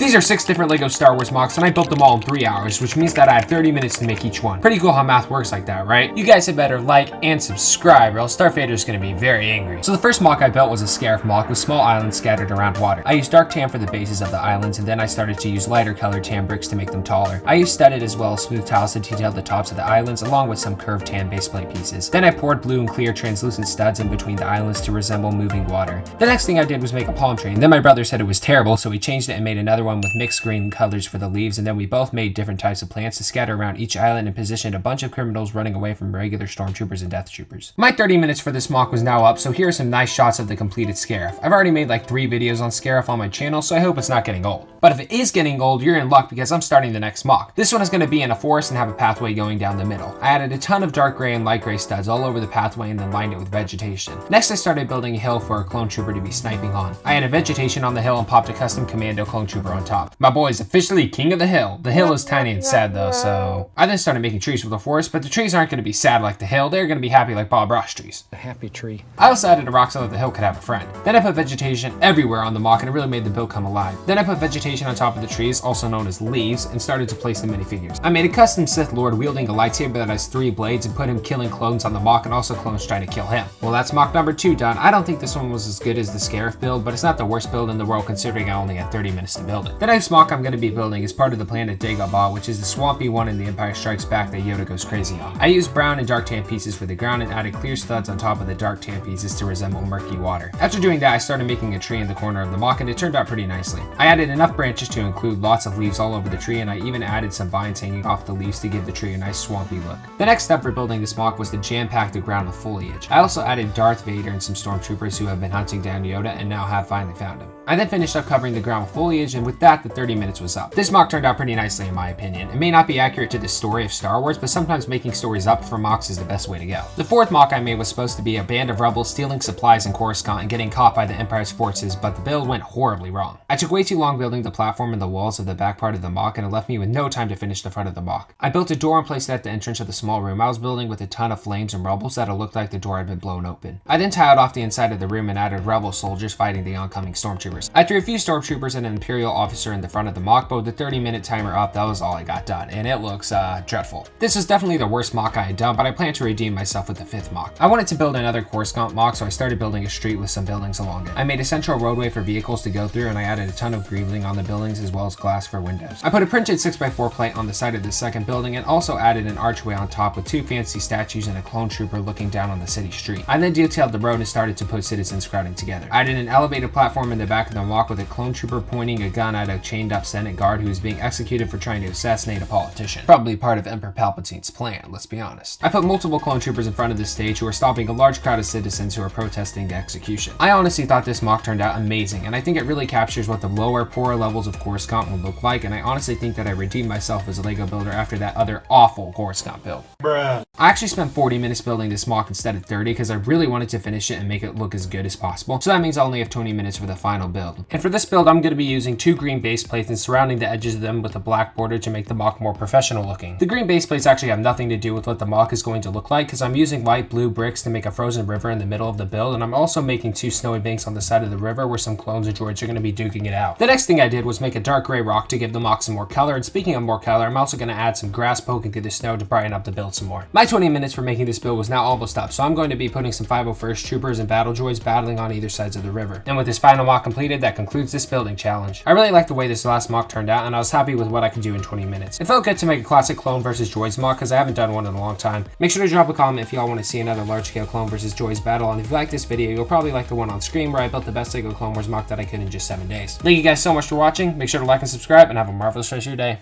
These are 6 different LEGO Star Wars MOCs, and I built them all in 3 hours, which means that I had 30 minutes to make each one. Pretty cool how math works like that, right? You guys had better like and subscribe, or else Starfader's gonna be very angry. So the first MOC I built was a Scarif MOC with small islands scattered around water. I used dark tan for the bases of the islands, and then I started to use lighter colored tan bricks to make them taller. I used studded as well as smooth tiles to detail the tops of the islands, along with some curved tan base plate pieces. Then I poured blue and clear translucent studs in between the islands to resemble moving water. The next thing I did was make a palm tree, and then my brother said it was terrible, so we changed it and made another one with mixed green colors for the leaves, and then we both made different types of plants to scatter around each island and positioned a bunch of criminals running away from regular stormtroopers and death troopers. My 30 minutes for this MOC was now up, so here are some nice shots of the completed Scarif. I've already made like 3 videos on Scarif on my channel, so I hope it's not getting old. But if it is getting old, you're in luck because I'm starting the next MOC. This one is going to be in a forest and have a pathway going down the middle. I added a ton of dark gray and light gray studs all over the pathway and then lined it with vegetation. Next, I started building a hill for a clone trooper to be sniping on. I added vegetation on the hill and popped a custom commando clone trooper on top. My boy is officially king of the hill. The hill is tiny and sad though, so... I then started making trees for the forest, but the trees aren't going to be sad like the hill. They're going to be happy like Bob Ross trees. A happy tree. I also added a rock so that the hill could have a friend. Then I put vegetation everywhere on the MOC and it really made the build come alive. Then I put vegetation on top of the trees, also known as leaves, and started to place the minifigures. I made a custom Sith Lord wielding a lightsaber that has 3 blades and put him killing clones on the MOC and also clones trying to kill him. Well, that's MOC number 2 done. I don't think this one was as good as the Scarif build, but it's not the worst build in the world considering I only had 30 minutes to build it. The next MOC I'm going to be building is part of the planet Dagobah, which is the swampy one in The Empire Strikes Back that Yoda goes crazy on. I used brown and dark tan pieces for the ground and added clear studs on top of the dark tan pieces to resemble murky water. After doing that, I started making a tree in the corner of the MOC and it turned out pretty nicely. I added enough branches to include lots of leaves all over the tree, and I even added some vines hanging off the leaves to give the tree a nice swampy look. The next step for building this MOC was to jam-pack the ground with foliage. I also added Darth Vader and some stormtroopers who have been hunting down Yoda and now have finally found him. I then finished up covering the ground with foliage, and with that, the 30 minutes was up. This MOC turned out pretty nicely in my opinion. It may not be accurate to the story of Star Wars, but sometimes making stories up for MOCs is the best way to go. The 4th MOC I made was supposed to be a band of rebels stealing supplies in Coruscant and getting caught by the Empire's forces, but the build went horribly wrong. I took way too long building the platform and the walls of the back part of the MOC, and it left me with no time to finish the front of the MOC. I built a door and placed it at the entrance of the small room I was building with a ton of flames and rubble so that it looked like the door had been blown open. I then tiled off the inside of the room and added rebel soldiers fighting the oncoming stormtroopers. I threw a few stormtroopers and an Imperial officer in the front of the MOC, but with the 30-minute timer up, that was all I got done, and it looks dreadful. This was definitely the worst MOC I had done, but I plan to redeem myself with the 5th MOC. I wanted to build another Coruscant MOC, so I started building a street with some buildings along it. I made a central roadway for vehicles to go through, and I added a ton of greebling on the buildings as well as glass for windows. I put a printed 6x4 plate on the side of the second building and also added an archway on top with 2 fancy statues and a clone trooper looking down on the city street. I then detailed the road and started to put citizens crowding together. I added an elevated platform in the back of the MOC with a clone trooper pointing a gun at a chained up Senate guard who is being executed for trying to assassinate a politician. Probably part of Emperor Palpatine's plan, let's be honest. I put multiple clone troopers in front of the stage who are stopping a large crowd of citizens who are protesting the execution. I honestly thought this MOC turned out amazing, and I think it really captures what the lower, poorer levels of Coruscant will look like, and I honestly think that I redeemed myself as a LEGO builder after that other awful Coruscant build. Bruh. I actually spent 40 minutes building this MOC instead of 30 because I really wanted to finish it and make it look as good as possible, so that means I only have 20 minutes for the final build. And for this build, I'm going to be using 2 green base plates and surrounding the edges of them with a black border to make the MOC more professional looking. The green base plates actually have nothing to do with what the MOC is going to look like because I'm using light blue bricks to make a frozen river in the middle of the build, and I'm also making 2 snowy banks on the side of the river where some clones and droids are going to be duking it out. The next thing I did was make a dark gray rock to give the MOC some more color, and speaking of more color, I'm also going to add some grass poking through the snow to brighten up the build some more. My 20 minutes for making this build was now almost up, so I'm going to be putting some 501st troopers and battle droids battling on either sides of the river. And with this final MOC completed, that concludes this building challenge. I really like the way this last MOC turned out, and I was happy with what I could do in 20 minutes. It felt good to make a classic clone versus droids MOC because I haven't done one in a long time. Make sure to drop a comment if y'all want to see another large-scale clone versus droids battle, and if you like this video, you'll probably like the one on screen where I built the best LEGO Clone Wars MOC that I could in just 7 days. Thank you guys so much for watching. Make sure to like and subscribe, and have a marvelous rest of your day.